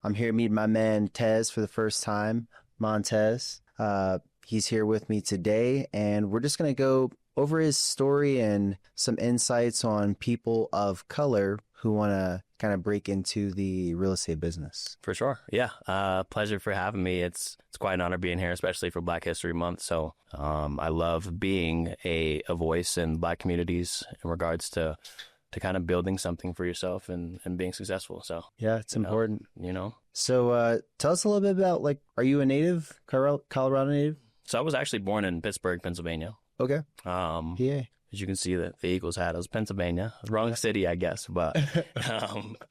I'm here meeting my man Tez for the first time, Montez. He's here with me today, and we're just going to go over his story and some insights on people of color who want to kind of break into the real estate business. For sure. Yeah. Pleasure for having me. It's quite an honor being here, especially for Black History Month. So I love being a voice in Black communities in regards to kind of building something for yourself and being successful. So yeah, it's important. So tell us a little bit about, like, are you a native, Colorado native? So I was actually born in Pittsburgh, Pennsylvania. Okay. Yeah. As you can see, the Eagles hat, it was Pennsylvania. Wrong city, I guess. But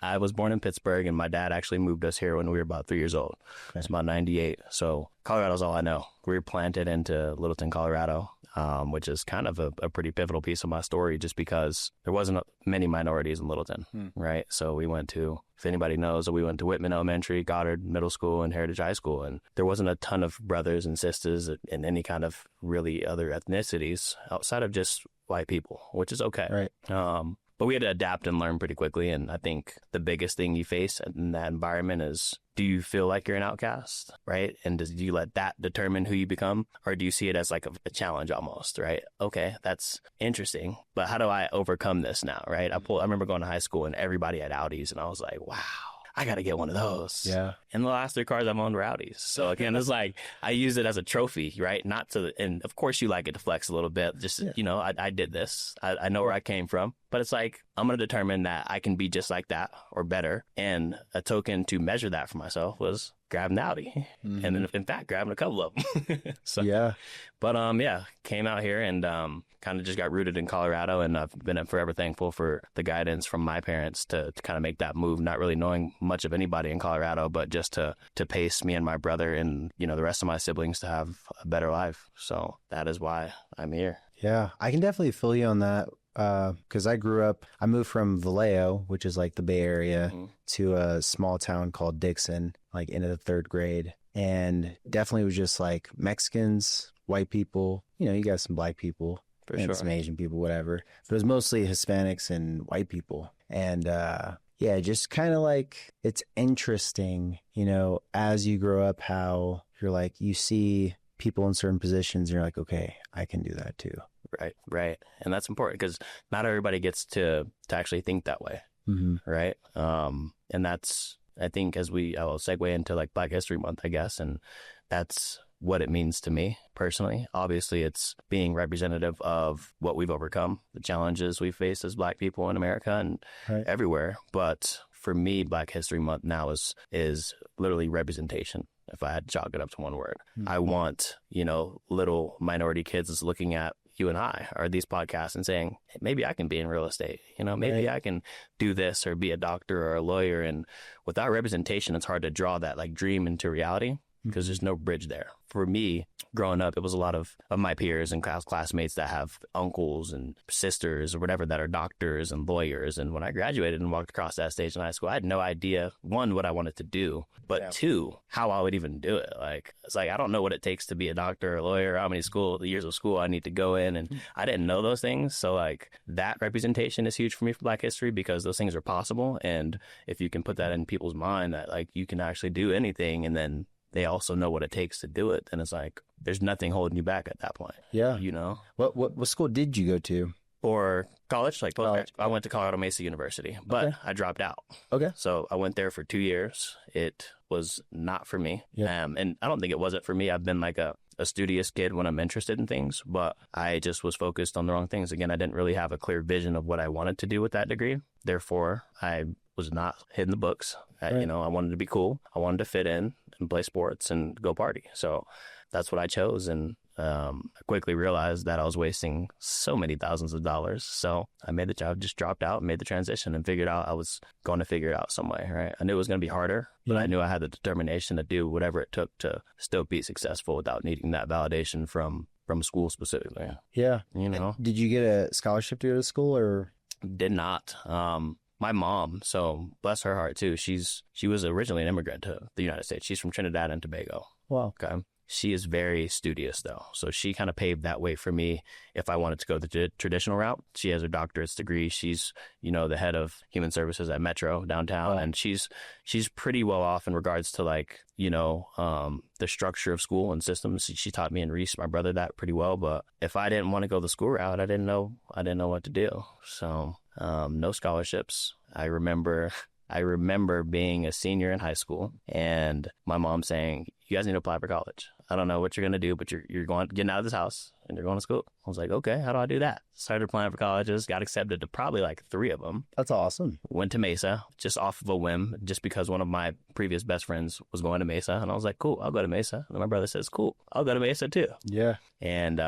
I was born in Pittsburgh, and my dad actually moved us here when we were about 3 years old. Okay. It's about 98. So Colorado's all I know. We were planted into Littleton, Colorado, which is kind of a pretty pivotal piece of my story just because there wasn't many minorities in Littleton, right? So we went to, if anybody knows, we went to Whitman Elementary, Goddard Middle School, and Heritage High School. And there wasn't a ton of brothers and sisters in any kind of really other ethnicities outside of just white people, which is okay. Right. But we had to adapt and learn pretty quickly. And I think the biggest thing you face in that environment is, do you feel like you're an outcast, right? And do you let that determine who you become? Or do you see it as like a challenge almost, right? Okay, that's interesting. But how do I overcome this now, right? I remember going to high school and everybody had Audis. And I was like, wow, I got to get one of those. Yeah. And the last 3 cars I've owned were Audis. So again, it's like, I use it as a trophy, right? And of course you like it to flex a little bit. Just, I did this. I know where I came from. But it's like, I'm going to determine that I can be just like that or better. And a token to measure that for myself was grabbing an Audi. Mm-hmm. And in fact, grabbing a couple of them. So, yeah. But came out here and kind of just got rooted in Colorado. And I've been forever thankful for the guidance from my parents to kind of make that move, not really knowing much of anybody in Colorado, but just to pace me and my brother and, the rest of my siblings to have a better life. So that is why I'm here. Yeah, I can definitely feel you on that. Because I moved from Vallejo, which is like the Bay Area, to a small town called Dixon, like into the 3rd grade. And definitely was just like Mexicans, white people, you got some black people and some Asian people, whatever. But it was mostly Hispanics and white people. And just kind of like, it's interesting, as you grow up, how you're like, you see people in certain positions and you're like, okay, I can do that too. Right. And that's important because not everybody gets to actually think that way. Mm-hmm. Right. And that's, I think, I will segue into like Black History Month, I guess. And that's what it means to me personally. Obviously, it's being representative of what we've overcome, the challenges we face as Black people in America and everywhere. But for me, Black History Month now is literally representation. If I had to chalk it up to one word, I want, little minority kids is looking at you and I or these podcasts and saying, hey, maybe I can be in real estate, maybe I can do this or be a doctor or a lawyer. And without representation, it's hard to draw that like dream into reality because there's no bridge there. For me, growing up, it was a lot of my peers and classmates that have uncles and sisters or whatever that are doctors and lawyers. And when I graduated and walked across that stage in high school, I had no idea, one, what I wanted to do, but two, how I would even do it. Like, it's like, I don't know what it takes to be a doctor or a lawyer, how many years of school I need to go in. And I didn't know those things. So like that representation is huge for me for Black history because those things are possible. And if you can put that in people's mind that like you can actually do anything and then they also know what it takes to do it, then it's like there's nothing holding you back at that point. Yeah. What school did you go to? Or college, like college. I went to Colorado Mesa University, but I dropped out. Okay. So I went there for 2 years. It was not for me. Yeah. And I don't think it wasn't for me. I've been like a studious kid when I'm interested in things, but I just was focused on the wrong things. Again, I didn't really have a clear vision of what I wanted to do with that degree. Therefore, I was not hitting the books. I wanted to be cool. I wanted to fit in and play sports and go party. So that's what I chose. And I quickly realized that I was wasting so many thousands of dollars. So I made the job, just dropped out, made the transition and figured out I was going to figure it out some way, right? I knew it was going to be harder, but I knew I had the determination to do whatever it took to still be successful without needing that validation from school specifically. Yeah. Did you get a scholarship to go to school or? Did not. My mom, so bless her heart too, she was originally an immigrant to the United States. She's from Trinidad and Tobago. Wow. Okay. She is very studious, though. So she kind of paved that way for me if I wanted to go the traditional route. She has her doctorate's degree. She's, the head of human services at Metro downtown. Wow. And she's pretty well off in regards to like, the structure of school and systems. She taught me and Reese, my brother, that pretty well. But if I didn't want to go the school route, I didn't know what to do. So no scholarships. I remember being a senior in high school and my mom saying, "You guys need to apply for college. I don't know what you're going to do, but you're getting out of this house and you're going to school." I was like, okay, how do I do that? Started applying for colleges, got accepted to probably like 3 of them. That's awesome. Went to Mesa just off of a whim, just because one of my previous best friends was going to Mesa. And I was like, cool, I'll go to Mesa. And my brother says, cool, I'll go to Mesa too. Yeah. And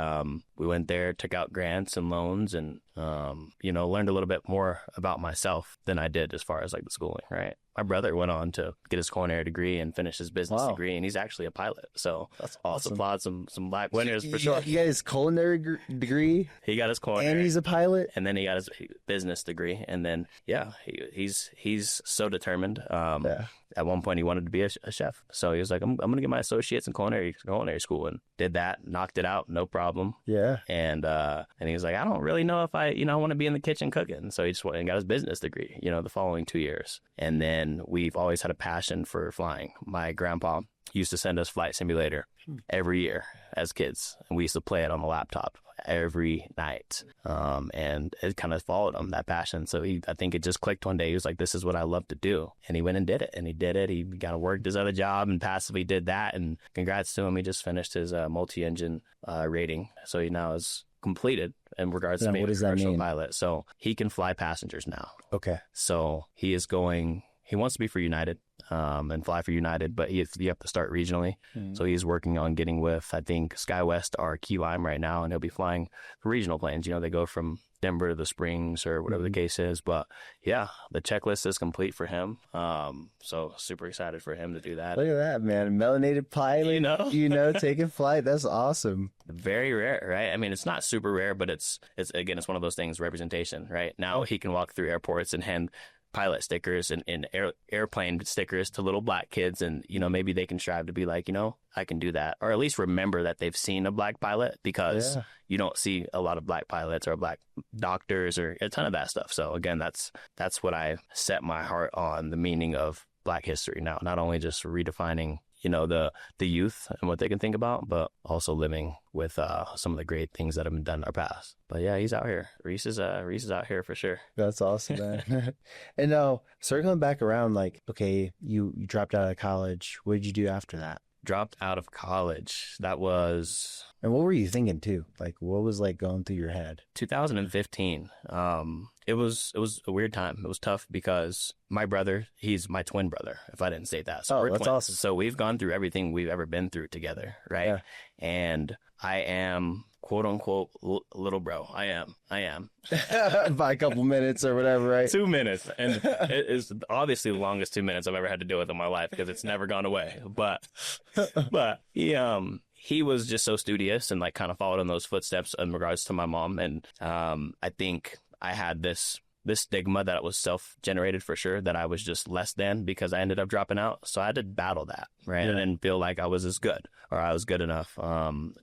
we went there, took out grants and loans and, learned a little bit more about myself than I did as far as like the schooling, right? My brother went on to get his culinary degree and finish his business degree, and he's actually a pilot. So that's awesome. Let's applaud some Black winners for sure. He got his culinary degree. He got his culinary, and he's a pilot. And then he got his business degree, and then he's so determined. At one point, he wanted to be a chef, so he was like, "I'm going to get my associates in culinary school," and did that, knocked it out, no problem. Yeah. And he was like, "I don't really know if I want to be in the kitchen cooking," so he just went and got his business degree. The following 2 years, and then we've always had a passion for flying. My grandpa used to send us Flight Simulator every year as kids, and we used to play it on the laptop every night. And it kind of followed him, that passion. So I think it just clicked one day. He was like, this is what I love to do. And he went and did it. He kind of worked his other job and passively did that. And congrats to him. He just finished his multi-engine rating. So he now is completed in regards to being a commercial pilot. So he can fly passengers now. Okay. So he wants to be for United. And fly for United, but you have to start regionally. So he's working on getting with, I think, SkyWest or Key Lime right now, and he'll be flying for regional planes. They go from Denver to the Springs or whatever the case is. But yeah, the checklist is complete for him. So super excited for him to do that. Look at that, man. Melanated pilot, taking flight. That's awesome. Very rare, right? I mean, it's not super rare, but it's one of those things, representation, right? Now he can walk through airports and hand pilot stickers and airplane stickers to little Black kids, and maybe they can strive to be like, I can do that, or at least remember that they've seen a Black pilot, because you don't see a lot of Black pilots or Black doctors or a ton of that stuff. So again, that's what I set my heart on, the meaning of Black history now, not only just redefining the youth and what they can think about, but also living with some of the great things that have been done in our past. But yeah, he's out here. Reese is out here for sure. That's awesome, man. And now circling back around, like, okay, you dropped out of college. What did you do after that? Dropped out of college. That was... And what were you thinking too? Like, what was like going through your head? 2015. It was a weird time. It was tough because my brother, he's my twin brother, if I didn't say that. So we're that's twins. Awesome. So we've gone through everything we've ever been through together, right? Yeah. And I am, quote unquote, little bro. I am. By a couple minutes or whatever, right? 2 minutes. And it is obviously the longest 2 minutes I've ever had to deal with in my life, because it's never gone away. But he was just so studious and like kind of followed in those footsteps in regards to my mom. And I think I had this stigma that it was self-generated for sure, that I was just less than because I ended up dropping out. So I had to battle that, right? Yeah. And didn't feel like I was as good or I was good enough.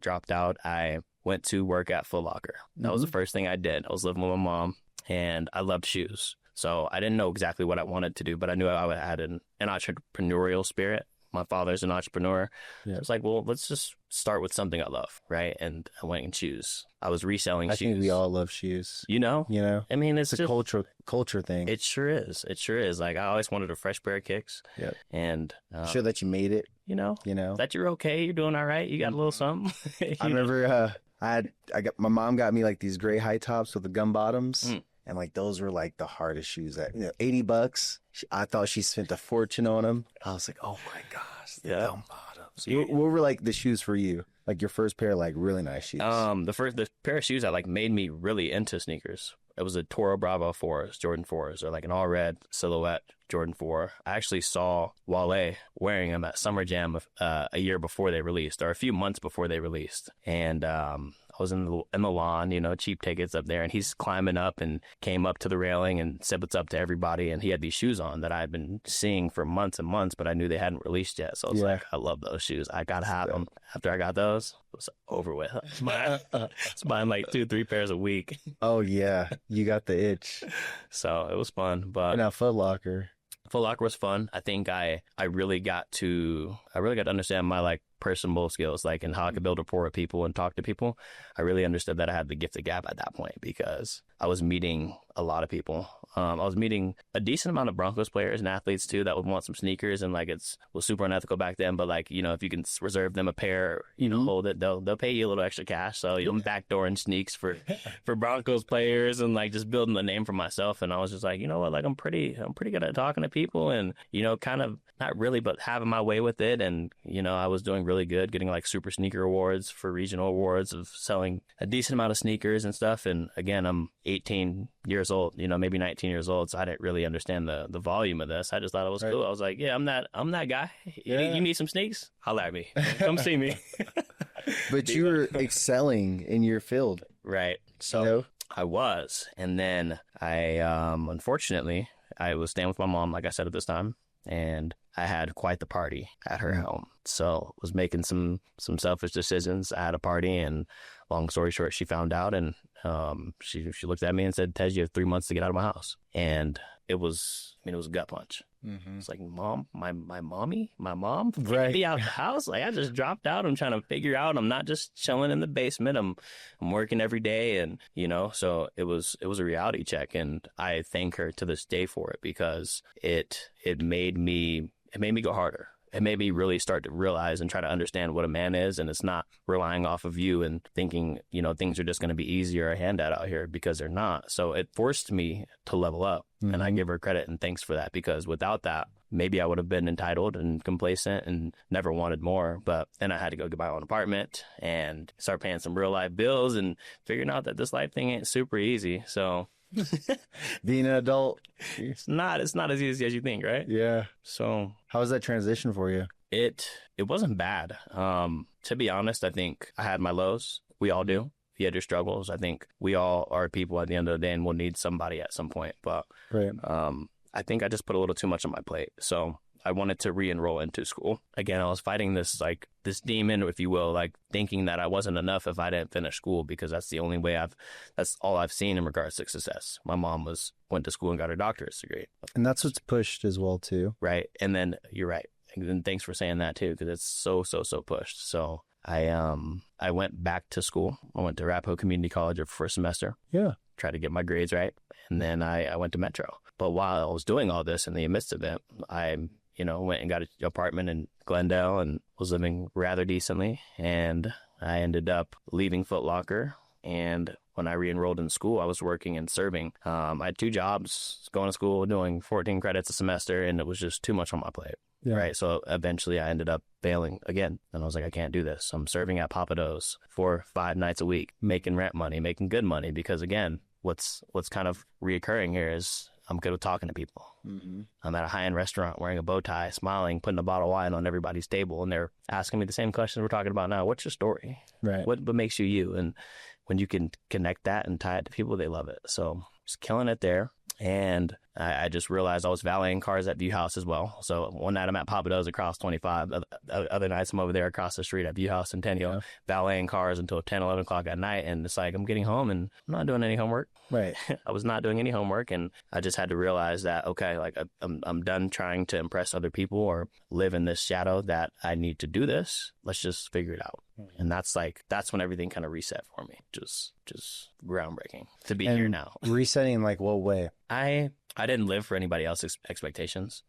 Dropped out. I went to work at Foot Locker. That was the first thing I did. I was living with my mom and I loved shoes. So I didn't know exactly what I wanted to do, but I knew I had an entrepreneurial spirit. My father's an entrepreneur. Yeah. I was like, well, let's just start with something I love, right? And I went and shoes. I was reselling shoes. I think we all love shoes. I mean, it's a culture thing. It sure is. Like, I always wanted a fresh pair of kicks. Yeah. And sure that you made it. That you're okay. You're doing all right. You got a little something. I remember my mom got me like these gray high tops with the gum bottoms. And like those were like the hardest shoes that, $80. I thought she spent a fortune on them. I was like, oh my gosh, the gum bottoms. What were like the shoes for you? Like your first pair of like really nice shoes? The pair of shoes that like made me really into sneakers. It was a Toro Bravo 4s, Jordan 4s, or like an all red silhouette Jordan 4. I actually saw Wale wearing them at Summer Jam a year before they released, or a few months before they released. And I was in the lawn, you know, cheap tickets up there, and he's climbing up and came up to the railing and said what's up to everybody. And he had these shoes on that I had been seeing for months and months, but I knew they hadn't released yet. So I was like, I love those shoes. I got to have them. After I got those, it was over with. I was buying like 2-3 pairs a week. Oh yeah, you got the itch. So it was fun. But now Foot Locker. Foot Locker was fun. I think I really got to understand my like personable skills, like and how I could build rapport with people and talk to people. I really understood that I had the gift of gab at that point because I was meeting a lot of people. I was meeting a decent amount of Broncos players and athletes too that would want some sneakers, and like was super unethical back then. But like, you know, if you can reserve them a pair, you know, hold it, they'll pay you a little extra cash. So you'll backdooring sneaks for Broncos players and like just building a name for myself. And I was just like, you know what, like I'm pretty good at talking to people and, you know, kind of not really, but having my way with it. And, you know, I was doing really good, getting like super sneaker awards for regional awards of selling a decent amount of sneakers and stuff. And again, I'm 18 years old, you know, maybe 19 years old. So I didn't really understand the volume of this. I just thought it was cool. I was like, yeah, I'm that guy. Yeah. You need some sneaks? Holla at me. Come see me. But you were excelling in your field. Right. So you know? I was. And then I, unfortunately, I was staying with my mom, like I said at this time. And I had quite the party at her home. So was making some selfish decisions. I had a party, and long story short, she found out, and she looked at me and said, "Tej, you have 3 months to get out of my house." And it was a gut punch. Mm-hmm. It's like, Mom, my mom, right? Be out the house. Like I just dropped out. I'm trying to figure out. I'm not just chilling in the basement. I'm working every day, and you know. So it was a reality check, and I thank her to this day for it because it made me go harder. It made me really start to realize and try to understand what a man is, and it's not relying off of you and thinking, you know, things are just going to be easier or handout out here, because they're not. So it forced me to level up, and I give her credit and thanks for that, because without that, maybe I would have been entitled and complacent and never wanted more. But then I had to go get my own apartment and start paying some real life bills and figuring out that this life thing ain't super easy. So being an adult, it's not as easy as you think, right? Yeah. So how was that transition for you? It wasn't bad. To be honest, I think I had my lows. We all do. If you had your struggles, I think we all are people at the end of the day, and we'll need somebody at some point. But right. I think I just put a little too much on my plate. So I wanted to re-enroll into school. Again, I was fighting this demon, if you will, like thinking that I wasn't enough if I didn't finish school, because that's the only way that's all I've seen in regards to success. My mom went to school and got her doctorate degree. And that's what's pushed as well too. Right. And then you're right. And thanks for saying that too, because it's so pushed. So I went back to school. I went to Arapahoe Community College for first semester. Yeah. Tried to get my grades right. And then I went to Metro. But while I was doing all this in the midst of it, I went and got an apartment in Glendale and was living rather decently. And I ended up leaving Foot Locker. And when I re-enrolled in school, I was working and serving. I had 2 jobs, going to school, doing 14 credits a semester, and it was just too much on my plate. Yeah. Right. So eventually I ended up failing again. And I was like, I can't do this. I'm serving at Papa Do's 4-5 nights a week, making rent money, making good money. Because again, what's kind of reoccurring here is I'm good with talking to people. Mm-hmm. I'm at a high-end restaurant wearing a bow tie, smiling, putting a bottle of wine on everybody's table, and they're asking me the same questions we're talking about now. What's your story? Right. What makes you you? And when you can connect that and tie it to people, they love it. So just killing it there. And I just realized I was valeting cars at View House as well. So one night I'm at Papa Do's across 25. Other nights I'm over there across the street at View House in Tenio, valeting cars until 10, 11 o'clock at night. And it's like I'm getting home and I'm not doing any homework. Right. I was not doing any homework. And I just had to realize that, okay, like I'm done trying to impress other people or live in this shadow, that I need to do this. Let's just figure it out. And that's when everything kind of reset for me. Just groundbreaking to be here now. Resetting in like what way? I didn't live for anybody else's expectations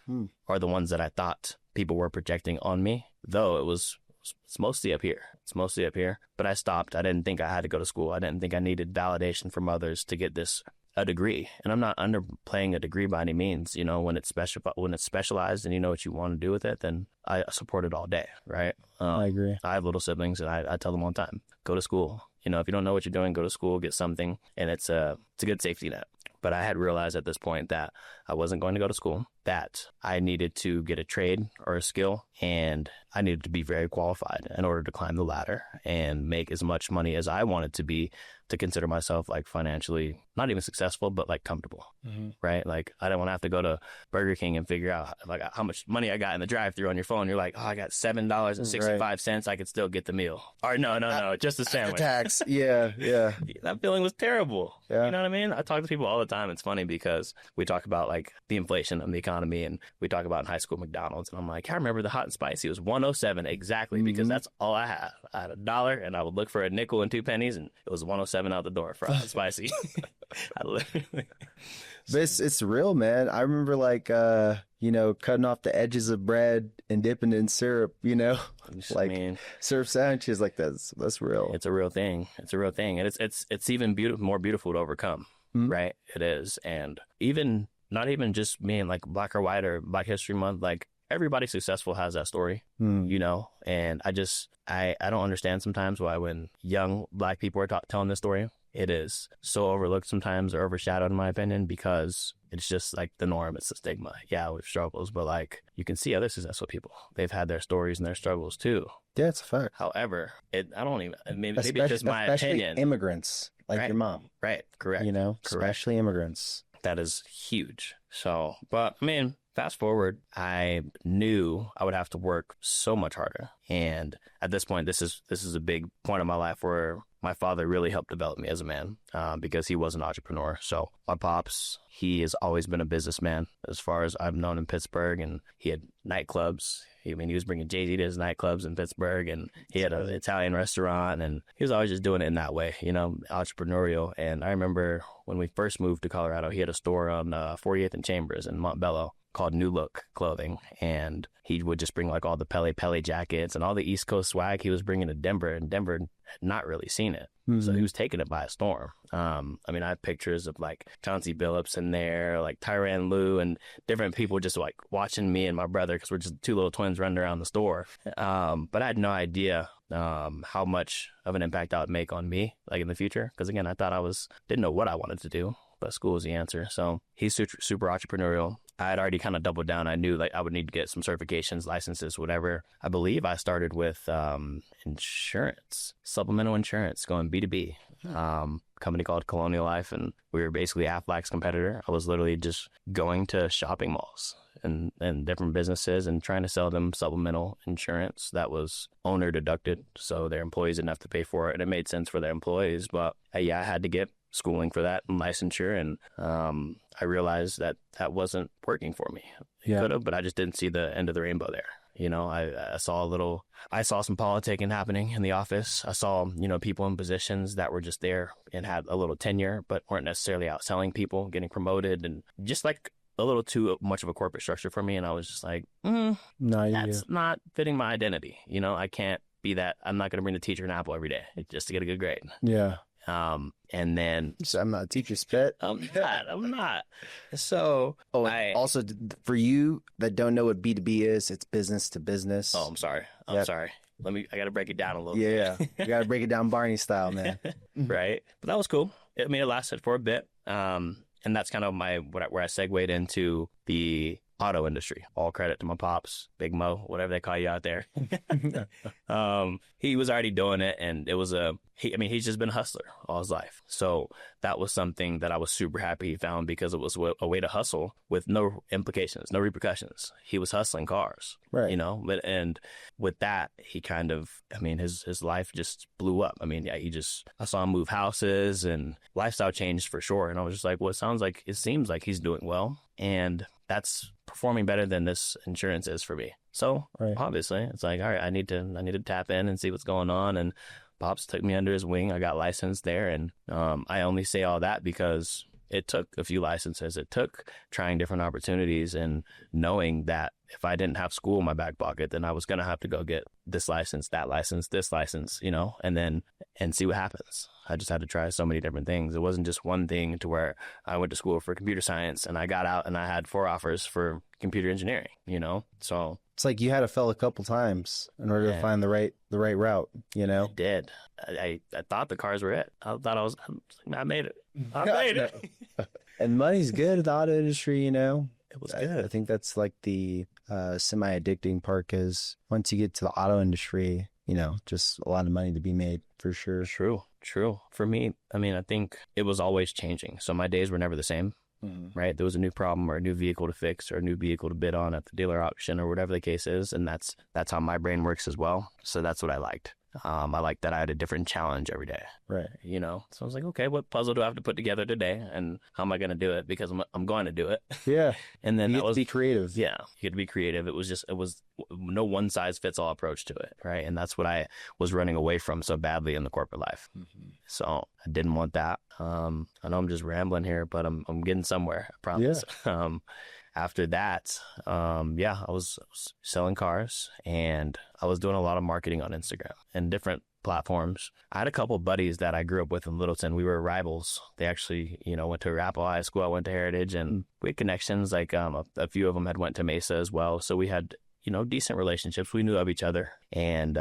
or the ones that I thought people were projecting on me, though it's mostly up here. It's mostly up here. But I stopped. I didn't think I had to go to school. I didn't think I needed validation from others to get a degree. And I'm not underplaying a degree by any means. You know, when it's specialized and you know what you want to do with it, then I support it all day, right? I agree. I have little siblings, and I tell them all the time, go to school. You know, if you don't know what you're doing, go to school, get something, and it's a good safety net. But I had realized at this point that I wasn't going to go to school, that I needed to get a trade or a skill, and I needed to be very qualified in order to climb the ladder and make as much money as I wanted to be, to consider myself like financially not even successful, but like comfortable, right? Like I don't want to have to go to Burger King and figure out like how much money I got in the drive-thru on your phone. You're like, oh, I got $7.65. I could still get the meal. Or no, just a sandwich. Tax. Yeah. That feeling was terrible. Yeah. You know what I mean? I talk to people all the time. It's funny because we talk about like the inflation of the economy, and we talk about in high school McDonald's, and I'm like, I remember the hot and spicy was $107 exactly, because that's all I had. I had $1 and I would look for a nickel and 2 pennies, and it was $107 out the door for hot and spicy. I literally. But it's real, man. I remember like cutting off the edges of bread and dipping it in syrup, like syrup sandwiches, like that's real. It's a real thing. It's a real thing. And it's even more beautiful to overcome, right? It is. And even not even just being like Black or White or Black History Month, like everybody successful has that story, and I don't understand sometimes why when young Black people are telling this story, it is so overlooked sometimes or overshadowed, in my opinion, because it's just like the norm. It's the stigma. Yeah, with struggles, but like you can see other successful people. They've had their stories and their struggles too. Yeah, it's a fact. However, maybe it's just my opinion. Immigrants like your mom. Right. Correct. Especially immigrants. That is huge. So, but I mean, fast forward, I knew I would have to work so much harder. And at this point, this is a big point of my life where my father really helped develop me as a man, because he was an entrepreneur. So my pops, he has always been a businessman as far as I've known in Pittsburgh, and he had nightclubs. He was bringing Jay-Z to his nightclubs in Pittsburgh, and he had an Italian restaurant, and he was always just doing it in that way, entrepreneurial. And I remember when we first moved to Colorado, he had a store on 48th and Chambers in Montbello called New Look Clothing, and he would just bring like all the Pele jackets and all the East Coast swag he was bringing to Denver, and Denver had not really seen it. So he was taking it by a storm. I have pictures of like Chauncey Billups in there, like Tyrann Lue, and different people just like watching me and my brother, because we're just two little twins running around the store. But I had no idea how much of an impact I would make on me, like in the future. Because again, I thought didn't know what I wanted to do, but school was the answer. So he's super entrepreneurial. I had already kind of doubled down. I knew like I would need to get some certifications, licenses, whatever. I believe I started with insurance, supplemental insurance, going B2B. Company called Colonial Life, and we were basically Aflac's competitor. I was literally just going to shopping malls and different businesses and trying to sell them supplemental insurance that was owner deducted, so their employees didn't have to pay for it, and it made sense for their employees. But I had to get schooling for that and licensure, and I realized that wasn't working for me. It could have, but I just didn't see the end of the rainbow there. I saw some politicking happening in the office. I saw, people in positions that were just there and had a little tenure, but weren't necessarily outselling people, getting promoted, and just like a little too much of a corporate structure for me. And I was just like, that's not fitting my identity. I can't be that. I'm not going to bring the teacher an apple every day just to get a good grade. Yeah. And then so I'm not a teacher's pet. I'm not. So also for you that don't know what B2B is, it's business to business. Oh, I'm sorry. Sorry. I got to break it down a little bit. Yeah. You got to break it down Barney style, man. Right. But that was cool. It lasted for a bit. And that's kind of where I segued into the auto industry. All credit to my pops, Big Mo, whatever they call you out there. He was already doing it, and it was he's just been a hustler all his life. So that was something that I was super happy he found, because it was a way to hustle with no implications, no repercussions. He was hustling cars, right? And with that, he kind of, his life just blew up. I saw him move houses, and lifestyle changed for sure. And I was just like, well, it seems like he's doing well, and that's performing better than this insurance is for me. So obviously it's like, all right, I need to tap in and see what's going on. And Pops took me under his wing. I got licensed there. And I only say all that because it took a few licenses. It took trying different opportunities and knowing that if I didn't have school in my back pocket, then I was going to have to go get this license, that license, this license, and see what happens. I just had to try so many different things. It wasn't just one thing to where I went to school for computer science and I got out and I had 4 offers for computer engineering, So it's like you had to fail a couple times in order to find the right route, I did. I thought the cars were it. I thought I made it. I made it. And money's good in the auto industry, you know. It was good. I think that's like the semi-addicting part, because once you get to the auto industry, you know, just a lot of money to be made for sure. True. For me, I mean, I think it was always changing. So my days were never the same, right? There was a new problem or a new vehicle to fix or a new vehicle to bid on at the dealer auction or whatever the case is. And that's how my brain works as well. So that's what I liked. I liked that I had a different challenge every day. Right. You know, so I was like, okay, what puzzle do I have to put together today, and how am I going to do it? Because I'm going to do it. Yeah. And then You that get to was be creative. yeah, you had to be creative. It was no one size fits all approach to it, right? And that's what I was running away from so badly in the corporate life. So I didn't want that. I know I'm just rambling here, but I'm getting somewhere. I promise. Yeah. After that, I was selling cars, and I was doing a lot of marketing on Instagram and different platforms. I had a couple of buddies that I grew up with in Littleton. We were rivals. They actually, went to Arapahoe High School. I went to Heritage, and we had connections. Like a few of them had went to Mesa as well. So we had, decent relationships. We knew of each other. And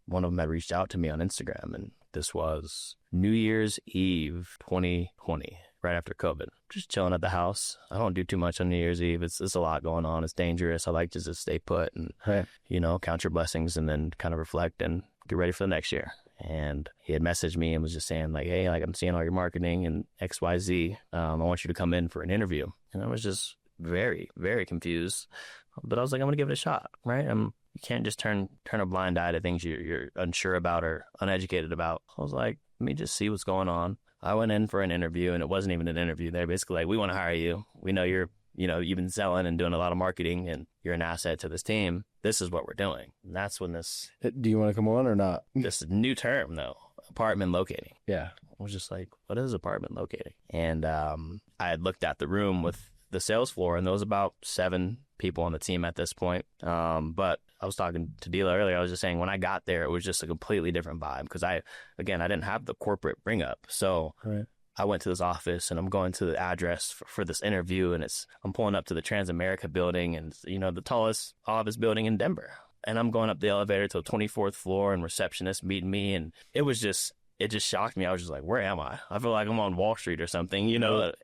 one of them had reached out to me on Instagram, and this was New Year's Eve 2020. Right after COVID, just chilling at the house. I don't do too much on New Year's Eve. It's a lot going on. It's dangerous. I like to just stay put and, count your blessings and then kind of reflect and get ready for the next year. And he had messaged me and was just saying like, hey, like I'm seeing all your marketing and XYZ. I want you to come in for an interview. And I was just very, very confused. But I was like, I'm going to give it a shot, right? You can't just turn a blind eye to things you're unsure about or uneducated about. I was like, let me just see what's going on. I went in for an interview, and it wasn't even an interview. They're basically like, we want to hire you. We know you've been selling and doing a lot of marketing, and you're an asset to this team. This is what we're doing. And that's when Do you want to come on or not? This new term, though, apartment locating. Yeah. I was just like, what is apartment locating? And I had looked at the room with the sales floor, and there was about 7 people on the team at this point. But I was talking to Dila earlier. I was just saying when I got there, it was just a completely different vibe because I didn't have the corporate bring up. So I went to this office and I'm going to the address for this interview, and I'm pulling up to the Transamerica building, and the tallest office building in Denver. And I'm going up the elevator to the 24th floor, and receptionist meeting me, and it just shocked me. I was just like, where am I? I feel like I'm on Wall Street or something,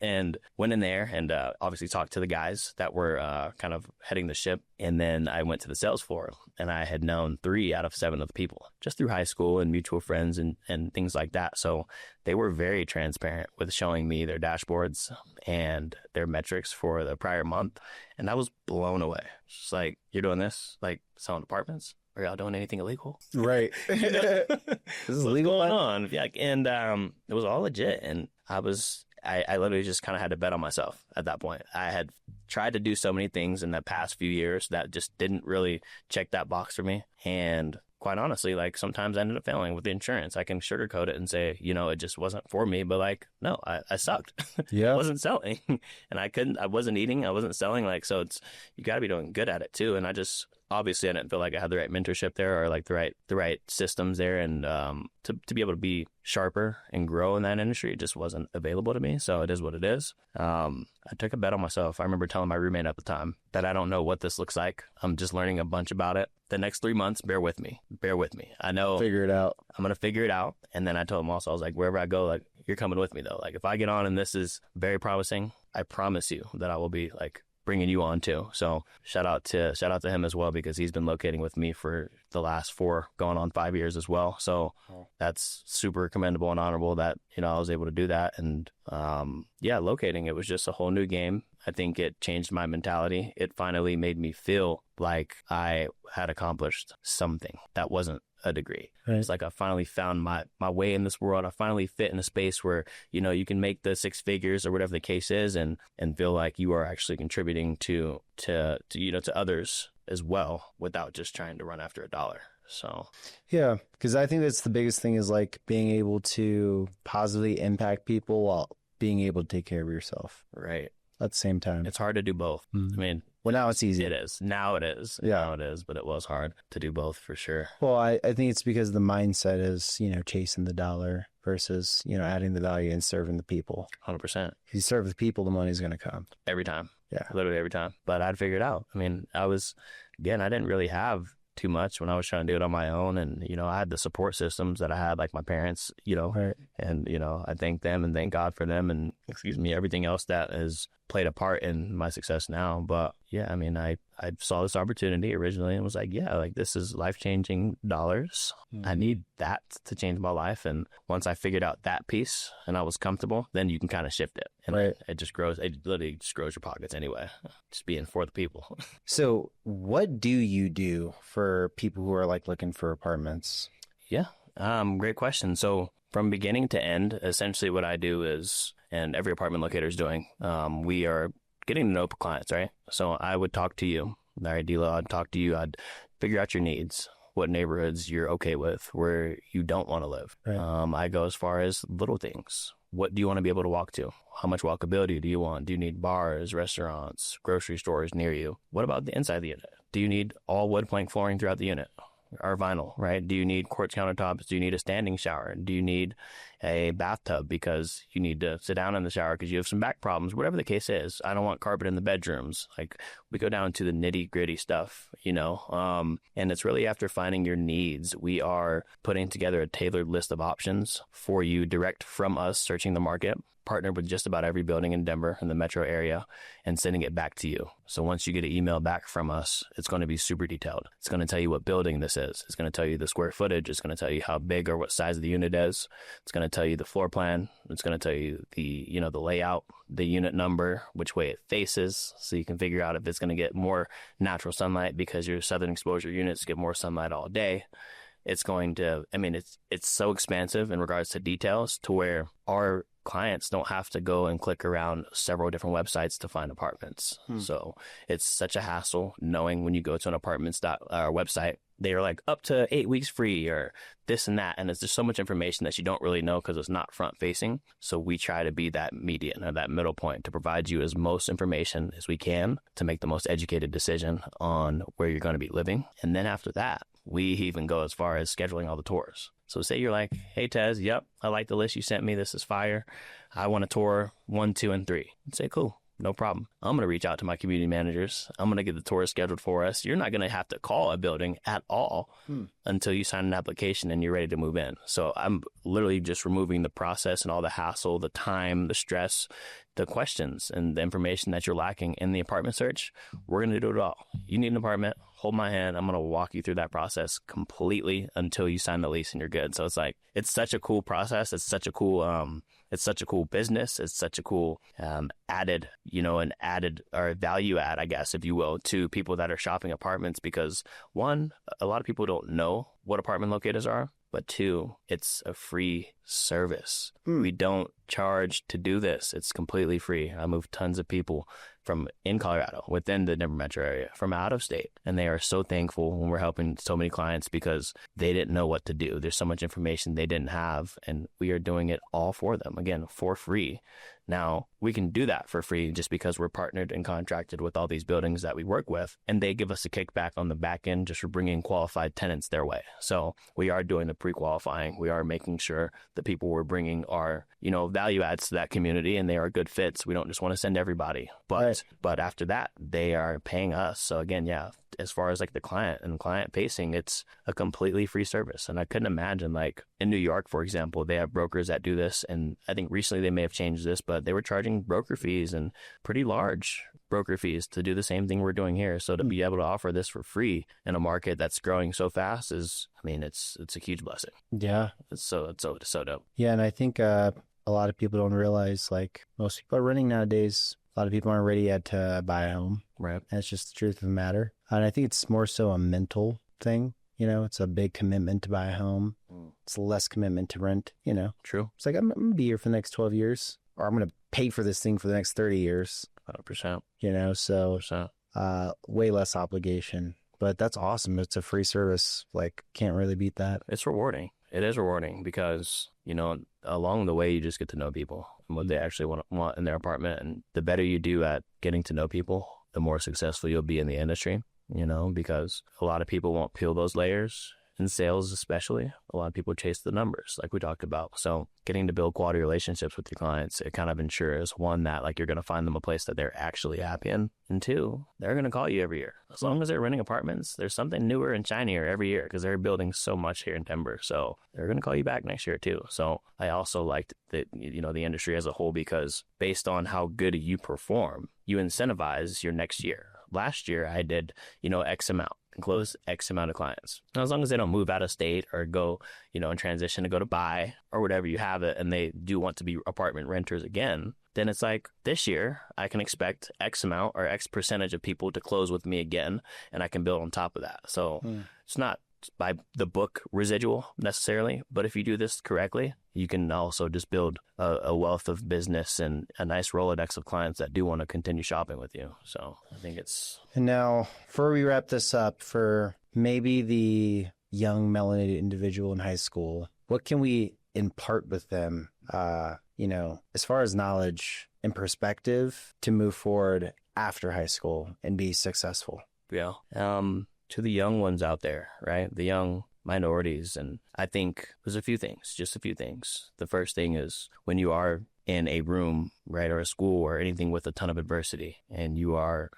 and went in there and obviously talked to the guys that were kind of heading the ship. And then I went to the sales floor, and I had known 3 out of 7 of the people just through high school and mutual friends and things like that. So they were very transparent with showing me their dashboards and their metrics for the prior month. And I was blown away. It's just like, you're doing this, like selling apartments? Are y'all doing anything illegal? Right. This is legal. What's going on? Yeah, and it was all legit. And I literally just kind of had to bet on myself at that point. I had tried to do so many things in the past few years that just didn't really check that box for me. And quite honestly, like sometimes I ended up failing with the insurance. I can sugarcoat it and say, it just wasn't for me. But like, no, I sucked. Yeah. I wasn't selling, and I wasn't eating. I wasn't selling. Like, so you got to be doing good at it too. And obviously I didn't feel like I had the right mentorship there or like the right systems there. And to be able to be sharper and grow in that industry, it just wasn't available to me. So it is what it is. I took a bet on myself. I remember telling my roommate at the time that I don't know what this looks like. I'm just learning a bunch about it. The next 3 months, bear with me. I know. Figure it out. I'm going to figure it out. And then I told him also, I was like, wherever I go, like, you're coming with me though. Like if I get on and this is very promising, I promise you that I will be like bringing you on too. So shout out to him as well, because he's been locating with me for the last 4 going on 5 years as well. So that's super commendable and honorable that, I was able to do that. And locating, it was just a whole new game. I think it changed my mentality. It finally made me feel like I had accomplished something that wasn't a degree. Right. It's like I finally found my way in this world. I finally fit in a space where, you can make the 6 figures or whatever the case is and feel like you are actually contributing to others as well without just trying to run after a dollar. So, yeah, because I think that's the biggest thing is like being able to positively impact people while being able to take care of yourself. Right. At the same time. It's hard to do both. I mean, well, now it's easy. It is. Now it is. Yeah. Now it is, but it was hard to do both for sure. Well, I think it's because the mindset is, chasing the dollar versus, adding the value and serving the people. 100%. If you serve the people, the money's going to come. Every time. Yeah. Literally every time. But I'd figure it out. I mean, I didn't really have too much when I was trying to do it on my own. And, you know, I had the support systems that I had, like my parents, you know, Right. and, you know, I thank them and thank God for them and, excuse me, everything else that has played a part in my success now. But yeah, I mean, I saw this opportunity originally and was like, yeah, like this is life-changing dollars. I need that to change my life. And once I figured out that piece and I was comfortable, then you can kind of shift it. And Right. it just grows. It literally just grows your pockets anyway, just being for the people. So what do you do for people who are like looking for apartments? Yeah. Great question. So from beginning to end, essentially what I do is, and every apartment locator is doing, we are getting to know clients, right? So I would talk to you, Larry Dila, I'd talk to you, I'd figure out your needs, what neighborhoods you're okay with, where you don't want to live. Right. I go as far as little things. What do you want to be able to walk to? How much walkability do you want? Do you need bars, restaurants, grocery stores near you? What about the inside of the unit? Do you need all wood plank flooring throughout the unit? Or vinyl, right? Do you need quartz countertops? Do you need a standing shower? Do you need a bathtub because you need to sit down in the shower because you have some back problems? Whatever the case is, I don't want carpet in the bedrooms. Like, we go down to the nitty gritty stuff, you know? And it's really after finding your needs, we are putting together a tailored list of options for you direct from us, searching the market, partnered with just about every building in Denver in the metro area, and sending it back to you. So once you get an email back from us, it's going to be super detailed. It's going to tell you what building this is. It's going to tell you the square footage. It's going to tell you how big or what size the unit is. It's going to tell you the floor plan. It's going to tell you the, you know, the layout, the unit number, which way it faces, so you can figure out if it's going to get more natural sunlight because your southern exposure units get more sunlight all day. It's going to, I mean, it's so expansive in regards to details to where our clients don't have to go and click around several different websites to find apartments. So it's such a hassle knowing when you go to an apartments website, they are like up to 8 weeks free or this and that. And it's just so much information that you don't really know because it's not front facing. So we try to be that median or that middle point to provide you as most information as we can to make the most educated decision on where you're going to be living. And then after that, we even go as far as scheduling all the tours. So say you're like, hey, Tez, yep, I like the list you sent me. This is fire. I want to tour 1, 2, and 3. I'd say, cool. No problem. I'm going to reach out to my community managers. I'm going to get the tour scheduled for us. You're not going to have to call a building at all until you sign an application and you're ready to move in. So I'm literally just removing the process and all the hassle, the time, the stress, the questions, and the information that you're lacking in the apartment search. We're going to do it all. You need an apartment, hold my hand. I'm going to walk you through that process completely until you sign the lease and you're good. So it's like, it's such a cool process. It's such a cool, business. It's such a cool added or value add, I guess, if you will, to people that are shopping apartments, because one, a lot of people don't know what apartment locators are, but two, it's a free service. We don't charge to do this. It's completely free. I move tons of people from in Colorado, within the Denver metro area, from out of state. And they are so thankful when we're helping so many clients because they didn't know what to do. There's so much information they didn't have, and we are doing it all for them, again, for free. Now, we can do that for free just because we're partnered and contracted with all these buildings that we work with, and they give us a kickback on the back end just for bringing qualified tenants their way. So we are doing the pre-qualifying. We are making sure the people we're bringing are, value adds to that community, and they are good fits. We don't just want to send everybody, but after that, they are paying us. So again, yeah, as far as like the client and client facing, it's a completely free service. And I couldn't imagine, like in New York, for example, they have brokers that do this. And I think recently they may have changed this, but they were charging broker fees and pretty large broker fees to do the same thing we're doing here. So to be able to offer this for free in a market that's growing so fast it's a huge blessing. Yeah. It's so dope. Yeah. And I think a lot of people don't realize, like, most people are renting nowadays. A lot of people aren't ready yet to buy a home. Right. And it's just the truth of the matter. And I think it's more so a mental thing. It's a big commitment to buy a home. It's less commitment to rent, True. It's like, I'm going to be here for the next 12 years, or I'm going to pay for this thing for the next 30 years. 100%. So 100%. Way less obligation. But that's awesome. It's a free service. Like, can't really beat that. It's rewarding. It is rewarding because, along the way, you just get to know people and what they actually want in their apartment. And the better you do at getting to know people, the more successful you'll be in the industry, because a lot of people won't peel those layers in sales, especially, a lot of people chase the numbers like we talked about. So getting to build quality relationships with your clients, it kind of ensures, one, that like you're going to find them a place that they're actually happy in, and two, they're going to call you every year. As long as they're renting apartments, there's something newer and shinier every year because they're building so much here in Denver. So they're going to call you back next year too. So I also liked that, the industry as a whole, because based on how good you perform, you incentivize your next year. Last year I did, X amount and close X amount of clients. Now, as long as they don't move out of state or go, and transition to go to buy or whatever you have it, and they do want to be apartment renters again, then it's like this year I can expect X amount or X percentage of people to close with me again, and I can build on top of that. So it's not by the book residual necessarily, but if you do this correctly, you can also just build a wealth of business and a nice Rolodex of clients that do want to continue shopping with you. So I think it's... And now, before we wrap this up, for maybe the young melanated individual in high school, what can we impart with them, as far as knowledge and perspective to move forward after high school and be successful? Yeah. To the young ones out there, right? The young minorities. And I think there's just a few things. The first thing is, when you are in a room, right, or a school or anything with a ton of adversity, and you are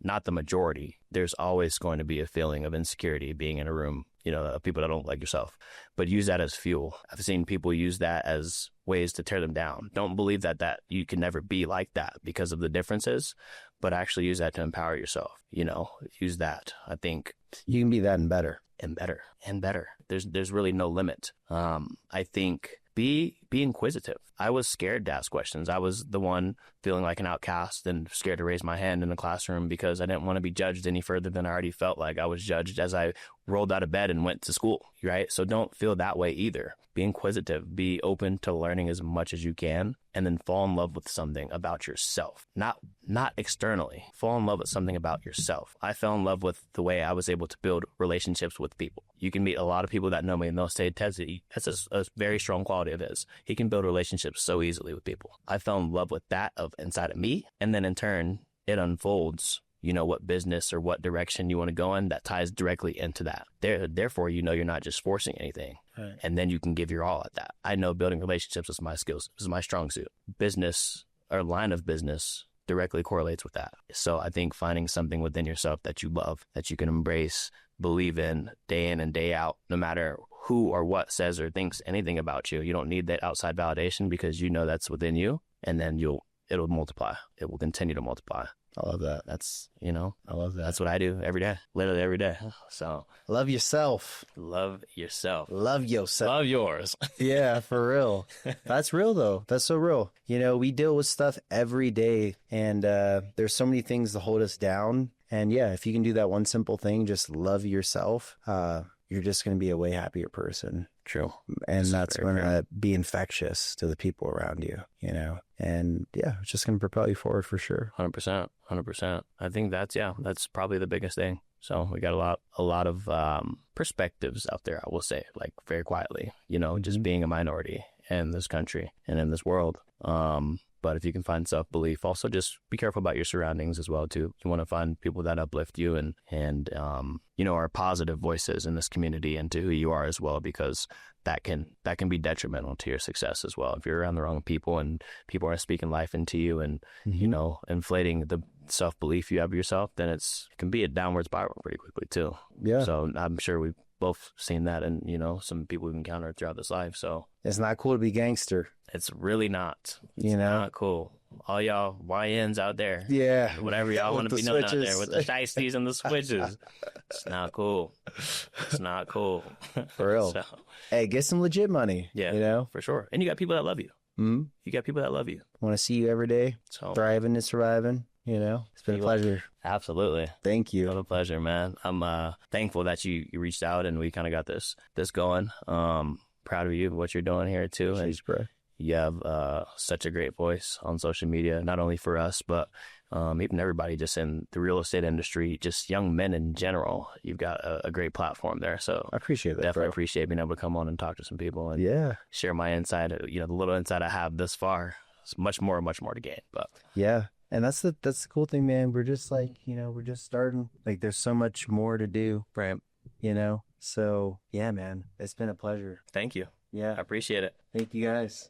not the majority, there's always going to be a feeling of insecurity being in a room, of people that don't like yourself. But use that as fuel. I've seen people use that as ways to tear them down. Don't believe that you can never be like that because of the differences, but actually use that to empower yourself. Use that. I think you can be that and better. And better and better. There's really no limit. I think be inquisitive. I was scared to ask questions. I was the one feeling like an outcast and scared to raise my hand in the classroom because I didn't want to be judged any further than I already felt like I was judged as I rolled out of bed and went to school, right? So don't feel that way either. Be inquisitive. Be open to learning as much as you can, and then fall in love with something about yourself, not externally. Fall in love with something about yourself. I fell in love with the way I was able to build relationships with people. You can meet a lot of people that know me and they'll say, Tezzy, that's a very strong quality of his. He can build relationships so easily with people. I fell in love with that of inside of me. And then in turn, it unfolds, what business or what direction you want to go in that ties directly into that. Therefore, you're not just forcing anything. Right. And then you can give your all at that. I know building relationships is my skills. This is my strong suit. Business or line of business directly correlates with that. So I think finding something within yourself that you love, that you can embrace, believe in and day out, no matter who or what says or thinks anything about you. You don't need that outside validation because that's within you, and then it'll multiply. It will continue to multiply. I love that. That's, I love that. That's what I do every day, literally every day. So love yourself. Love yourself. Love yourself. Love yours. Yeah, for real. That's real though. That's so real. We deal with stuff every day, and there's so many things to hold us down. And yeah, if you can do that one simple thing, just love yourself, you're just going to be a way happier person. True. And that's going to be infectious to the people around you, and yeah, it's just going to propel you forward for sure. 100%. I think that's probably the biggest thing. So we got a lot of perspectives out there, I will say, like very quietly, just being a minority in this country and in this world. But if you can find self-belief, also just be careful about your surroundings as well, too. You want to find people that uplift you and are positive voices in this community and to who you are as well, because that can be detrimental to your success as well. If you're around the wrong people and people aren't speaking life into you and, inflating the self-belief you have of yourself, then it can be a downward spiral pretty quickly, too. Yeah. So I'm sure we've both seen that and, some people we've encountered throughout this life. So it's not cool to be gangster. It's really not. It's not cool. All y'all YNs out there. Yeah. Whatever y'all want to be known out there with the shiesties and the switches. It's not cool. It's not cool. For real. So, hey, get some legit money. Yeah. For sure. And you got people that love you. Mm-hmm. You got people that love you. Want to see you every day. So, thriving and surviving. It's been a pleasure. Absolutely. Thank you. It's been a pleasure, man. I'm thankful that you reached out and we kind of got this going. Proud of you, what you're doing here too. Thanks, bro. You have such a great voice on social media, not only for us, but even everybody just in the real estate industry, just young men in general. You've got a great platform there. So I appreciate that. Definitely appreciate being able to come on and talk to some people and share my insight. The little insight I have this far. It's much more to gain. But yeah. And that's the cool thing, man. We're just we're just starting. Like, there's so much more to do. Right. So yeah, man, it's been a pleasure. Thank you. Yeah. I appreciate it. Thank you guys.